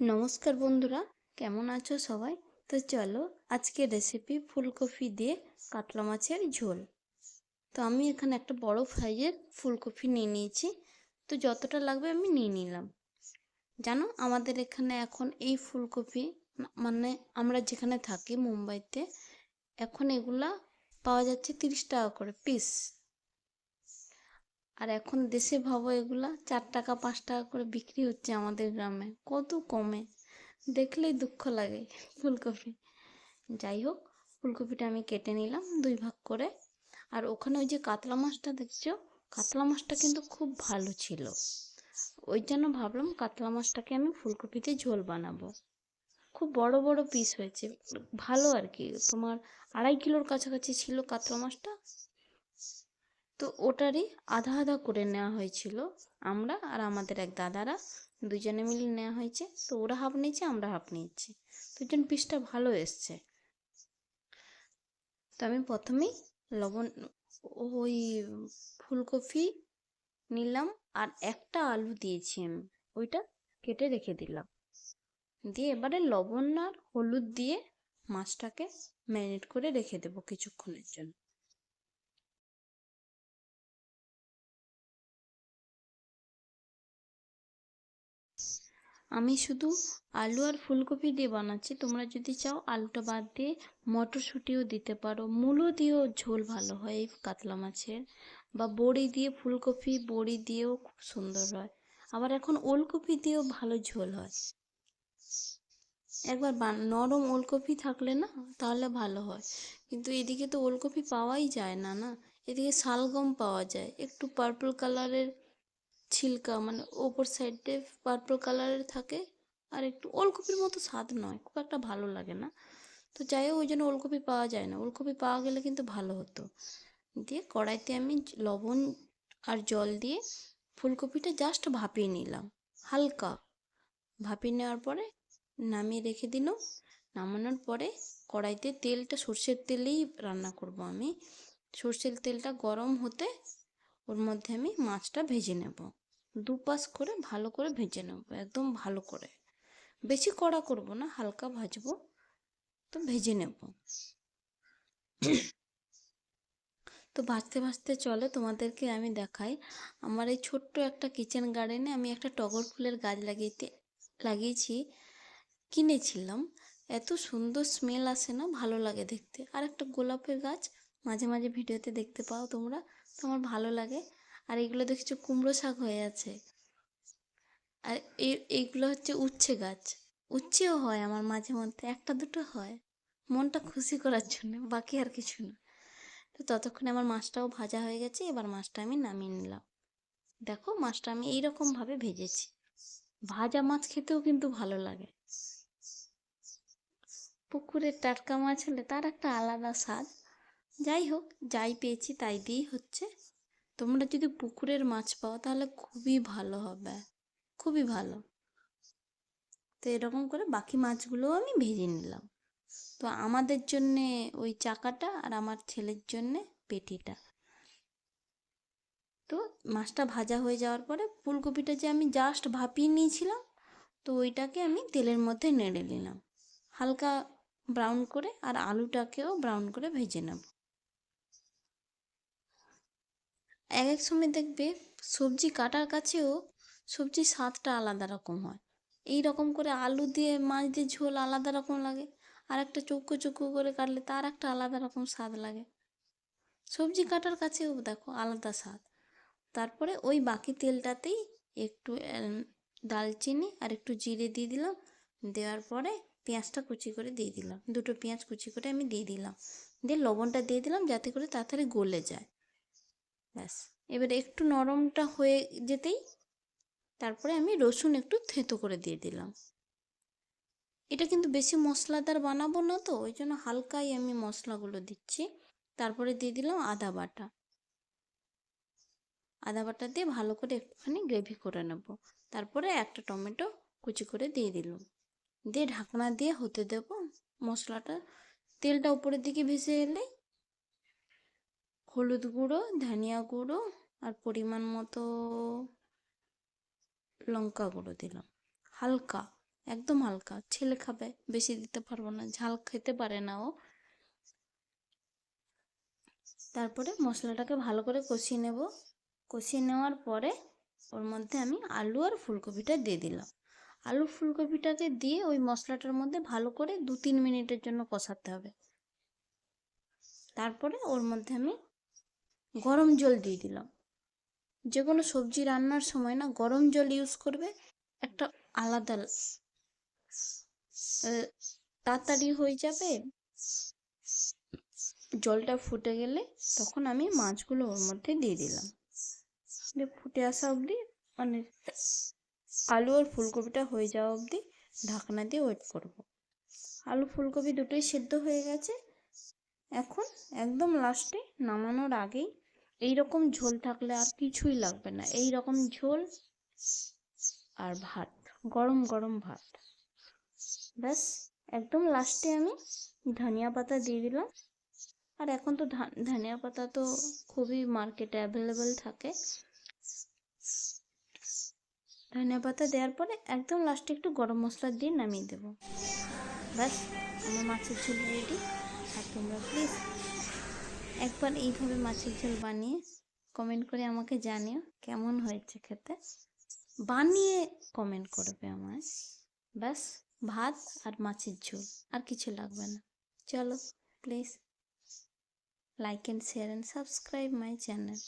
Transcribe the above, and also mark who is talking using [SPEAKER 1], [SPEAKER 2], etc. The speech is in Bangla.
[SPEAKER 1] নমস্কার বন্ধুরা, কেমন আছো সবাই? তো চলো আজকে রেসিপি ফুলকপি দিয়ে কাতলা মাছের ঝোল। তো আমি এখানে একটা বড় সাইজের ফুলকপি নিয়ে নিয়েছি। তো যতটা লাগবে আমি নিয়ে নিলাম। জানো আমাদের এখানে এখন এই ফুলকপি মানে আমরা যেখানে থাকি মুম্বাইতে, এখন এগুলা পাওয়া যাচ্ছে 30 টাকা করে পিস। আর এখন দেশে ভাবো এগুলা 4 টাকা 5 টাকা করে বিক্রি হচ্ছে আমাদের গ্রামে, কত কমে! দেখলেই দুঃখ লাগে। ফুলকপি, যাই হোক, ফুলকপিটা আমি কেটে নিলাম 2 ভাগ করে। আর ওখানে ওই যে কাতলা মাছটা দেখছো, কাতলা মাছটা কিন্তু খুব ভালো ছিল। ওই জন্য ভাবলাম কাতলা মাছটাকে আমি ফুলকপিতে ঝোল বানাবো। খুব বড় বড় পিস হয়েছে, ভালো আর কি। তোমার 2.5 কিলোর কাছাকাছি ছিল কাতলা মাছটা। তো ওটারই আধা আধা করে নেওয়া হয়েছিল। আমরা আর আমাদের এক দাদারা দুজনে মিলে নেওয়া হয়েছে। তো ওরা হাফ নিয়েছে, আমরা হাফ নিয়েছি। দুজন পিসটা ভালো এসছে। তো আমি প্রথমেই লবণ, ওই ফুলকপি নিলাম আর একটা আলু দিয়েছি আমি, ওইটা কেটে রেখে দিলাম। দিয়ে এবারে লবণ আর হলুদ দিয়ে মাছটাকে ম্যারিনেট করে রেখে দেবো কিছুক্ষণের জন্য। আমি শুধু আলু আর ফুলকপি দিয়ে বানাচ্ছি, তোমরা যদি চাও আলুটা বাদ দিয়ে মটরশুঁটিও দিতে পারো, মূলো দিয়েও ঝোল ভালো হয় এই কাতলা মাছের। বা বড়ি দিয়ে, ফুলকপি বড়ি দিয়েও খুব সুন্দর হয়। আবার এখন ওলকপি দিয়েও ভালো ঝোল হয়। একবার নরম ওলকপি থাকলে না, তাহলে ভালো হয়। কিন্তু এদিকে তো ওলকপি পাওয়াই যায় না না। এদিকে শালগম পাওয়া যায়, একটু পার্পল কালারের ছিলকা, মানে ওপর সাইডে পার্পল কালারের থাকে। আর একটু ওলকপির মতো স্বাদ নয়, খুব একটা ভালো লাগে না। তো যাই হোক, ওই জন্য ওলকপি পাওয়া যায় না। ওলকপি পাওয়া গেলে কিন্তু ভালো হতো। দিয়ে কড়াইতে আমি লবণ আর জল দিয়ে ফুলকপিটা জাস্ট ভাপিয়ে নিলাম, হালকা ভাপিয়ে নেওয়ার পরে নামিয়ে রেখে দিলাম। নামানোর পরে কড়াইতে তেলটা, সর্ষের তেলেই রান্না করব আমি। সর্ষের তেলটা গরম হতে ওর মধ্যে আমি মাছটা ভেজে নেব। দুপাশ করে ভালো করে ভেজে নেব, একদম ভালো করে। বেশি কড়া করব না, হালকা ভাজবো। তো ভেজে নেব। তো ভাজতে ভাজতে চলে তোমাদেরকে আমি দেখাই। আমার এই ছোট্ট একটা কিচেন গার্ডেনে আমি একটা টগর ফুলের গাছ লাগিয়েছি। কিনেছিলাম। এত সুন্দর স্মেল আসে না, ভালো লাগে দেখতে। আর একটা গোলাপের গাছ মাঝে মাঝে ভিডিওতে দেখতে পাও তোমরা, তো আমার ভালো লাগে। আর এইগুলো দেখছো কুমড়ো শাক হয়ে আছে। আর এইগুলো হচ্ছে উচ্ছে গাছ। উচ্ছেও হয় আমার মাঝে মধ্যে, একটা দুটো হয়, মনটা খুশি করার জন্য, বাকি আর কিছু না। তো ততক্ষণে আমার মাছটাও ভাজা হয়ে গেছে, এবার মাছটা আমি নামিয়ে নিলাম। দেখো মাছটা আমি এইরকম ভাবে ভেজেছি। ভাজা মাছ খেতেও কিন্তু ভালো লাগে। পুকুরের টাটকা মাছ হলে তার একটা আলাদা স্বাদ। যাই হোক, যাই পেয়েছি তাই দিয়েই হচ্ছে। তোমরা যদি পুকুরের মাছ পাও তাহলে খুবই ভালো হবে, খুবই ভালো। তো এরকম করে বাকি মাছগুলোও আমি ভেজে নিলাম। তো আমাদের জন্যে ওই চাকাটা, আর আমার ছেলের জন্যে পেটিটা। তো মাছটা ভাজা হয়ে যাওয়ার পরে ফুলকপিটা যে আমি জাস্ট ভাপিয়ে নিয়েছিলাম, তো ওইটাকে আমি তেলের মধ্যে নেড়ে নিলাম হালকা ব্রাউন করে। আর আলুটাকেও ব্রাউন করে ভেজে নেব। এক এক সময় দেখবে সবজি কাটার কাছেও সবজির স্বাদটা আলাদা রকম হয়। এই রকম করে আলু দিয়ে মাছ দিয়ে ঝোল আলাদা রকম লাগে। আর একটা চৌকো চৌকো করে কাটলে তার একটা আলাদা রকম স্বাদ লাগে। সবজি কাটার কাছেও দেখো আলাদা স্বাদ। তারপরে ওই বাকি তেলটাতেই একটু দালচিনি আর একটু জিরে দিয়ে দিলাম। দেওয়ার পরে পেঁয়াজটা কুচি করে দিয়ে দিলাম, দুটো পেঁয়াজ কুচি করে আমি দিয়ে দিলাম। দিয়ে লবণটা দিয়ে দিলাম যাতে করে তাড়াতাড়ি গলে যায়। ব্যাস, এবারে একটু নরমটা হয়ে যেতেই তারপরে আমি রসুন একটু থেঁতো করে দিয়ে দিলাম। এটা কিন্তু বেশি মশলাদার বানাবো না, তো ওই জন্য হালকাই আমি মশলাগুলো দিচ্ছি। তারপরে দিয়ে দিলাম আদা বাটা। আদা বাটা দিয়ে ভালো করে একটুখানি গ্রেভি করে নেব। তারপরে একটা টমেটো কুচি করে দিয়ে দিলাম। দিয়ে ঢাকনা দিয়ে হতে দেব মশলাটা। তেলটা উপরের দিকে ভেসে এলেই হলুদ গুঁড়ো, ধনিয়া গুঁড়ো আর পরিমাণ মতো লঙ্কা গুঁড়ো দিলাম হালকা। একদম হালকা, ছেলে খাবে, বেশি দিতে পারবো না, ঝাল খেতে পারে না ও। তারপরে মশলাটাকে ভালো করে কষিয়ে নেব। কষিয়ে নেওয়ার পরে ওর মধ্যে আমি আলু আর ফুলকপিটা দিয়ে দিলাম। আলু ফুলকপিটাকে দিয়ে ওই মশলাটার মধ্যে ভালো করে 2-3 মিনিটের জন্য কষাতে হবে। তারপরে ওর মধ্যে আমি গরম জল দিয়ে দিলাম। যে কোনো সবজি রান্নার সময় না গরম জল ইউজ করবে, একটা আলাদা তাড়াতাড়ি হয়ে যাবে। জলটা ফুটে গেলে তখন আমি মাছগুলো ওর মধ্যে দিয়ে দিলাম, দিয়ে ফুটে আসা অবধি মানে আলু আর ফুলকপিটা হয়ে যাওয়া অবধি ঢাকনা দিয়ে ওয়েট করব। আলু ফুলকপি দুটোই সেদ্ধ হয়ে গেছে। এখন একদম লাস্টে নামানোর আগেই এই রকম ঝোল থাকলে আর কিছুই লাগবে না, এই রকম ঝোল আর ভাত, গরম গরম ভাত, ব্যাস। একদম লাস্টে আমি ধনিয়া পাতা দিয়ে দিলাম। আর এখন তো ধনিয়া পাতা তো খুবই মার্কেটে অ্যাভেলেবেল থাকে। ধনিয়া পাতা দেওয়ার পরে একদম লাস্টে একটু গরম মশলা দিয়ে নামিয়ে দেবো, ব্যাস। আমার মাছের ঝোল রেডি। আর তোমরা প্লিজ একবার এইভাবে মাছের ঝোল বানিয়ে কমেন্ট করে আমাকে জানিও কেমন হয়েছে খেতে। বানিয়ে কমেন্ট করবে আমায়, ব্যাস। ভাত আর মাছের ঝোল, আর কিছু লাগবে না। চলো, please like and share and subscribe my channel.